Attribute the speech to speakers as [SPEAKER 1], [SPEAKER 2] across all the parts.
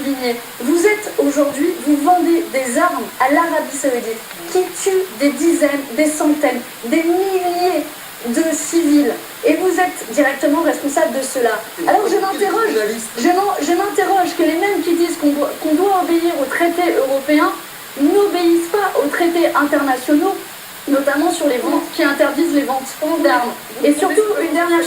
[SPEAKER 1] souligner. Vous êtes aujourd'hui, vous vendez des armes à l'Arabie Saoudite qui tue des dizaines, des centaines, des milliers de civils. Et vous êtes directement responsable de cela. Alors je m'interroge que les mêmes qui disent qu'on doit obéir aux traités européens n'obéissent pas aux traités internationaux, notamment sur les ventes, qui interdisent les ventes d'armes. Et surtout, une dernière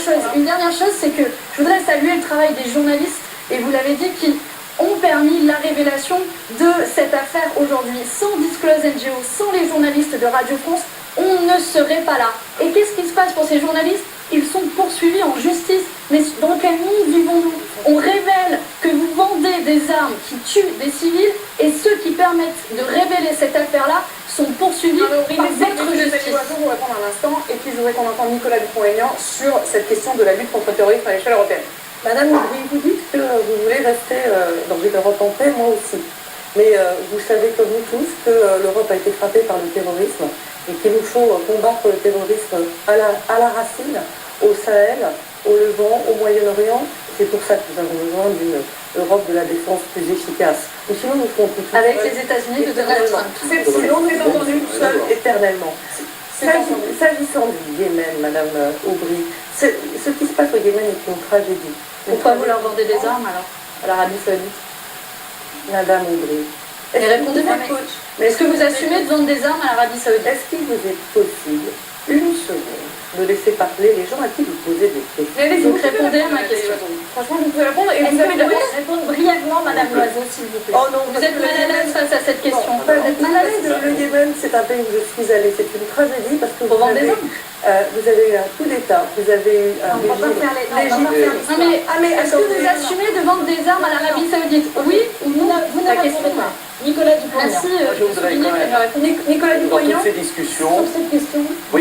[SPEAKER 1] chose, c'est que je voudrais saluer le travail des journalistes, et vous l'avez dit, qui ont permis la révélation de cette affaire aujourd'hui. Sans Disclose NGO, sans les journalistes de Radio France, on ne serait pas là. Et qu'est-ce qui se passe pour ces journalistes? Ils sont poursuivis en justice. Mais dans quel monde vivons-nous? On révèle que vous vendez des armes qui tuent des civils, et ceux qui permettent de révéler cette affaire-là sont poursuivis par votre justice.
[SPEAKER 2] Vous répondre un instant, et puis je voudrais qu'on entende Nicolas Dupont-Aignan sur cette question de la lutte contre le terrorisme à l'échelle européenne.
[SPEAKER 3] Madame Aubry, vous dites que vous voulez rester dans une Europe en paix, moi aussi. Mais vous savez comme nous tous que l'Europe a été frappée par le terrorisme et qu'il nous faut combattre le terrorisme à la racine, au Sahel, au Levant, au Moyen-Orient. C'est pour ça que nous avons besoin d'une Europe de la défense plus efficace. Ou sinon nous ferons tout
[SPEAKER 1] avec les États-Unis de Donald Trump.
[SPEAKER 3] Sinon on est entendu tout seul éternellement. S'agissant du Yémen, Madame Aubry, ce qui se passe au Yémen est une tragédie.
[SPEAKER 1] Pourquoi vous leur vendez des armes alors à l'Arabie Saoudite?
[SPEAKER 3] Madame Aubry.
[SPEAKER 1] Mais répondez-moi, mais est-ce que vous assumez de vendre des armes à l'Arabie Saoudite?
[SPEAKER 3] Est-ce qu'il vous est possible, une seconde, de laisser parler les gens à qui vous posez des questions?
[SPEAKER 1] Vous répondez à ma question.
[SPEAKER 2] Franchement, vous pouvez répondre, et vous avez
[SPEAKER 1] répondre brièvement, Madame Loiseau, s'il vous plaît.
[SPEAKER 3] Oh non,
[SPEAKER 1] vous êtes mal à l'aise face à cette question.
[SPEAKER 3] Vous êtes mal à l'aise. Le Yémen, c'est un pays où je suis allée. C'est une tragédie parce que vous avez eu un coup d'État, vous avez eu un régime légitime.
[SPEAKER 1] Mais est-ce que vous assumez de vendre des armes à l'Arabie Saoudite? Oui ou non? Vous n'avez pas. Nicolas Dupont-Aignan. Merci,
[SPEAKER 4] je voudrais quand même,
[SPEAKER 1] Nicolas
[SPEAKER 4] dans
[SPEAKER 1] Dupont-Aignan,
[SPEAKER 4] toutes ces discussions,
[SPEAKER 1] sur cette question.
[SPEAKER 4] oui,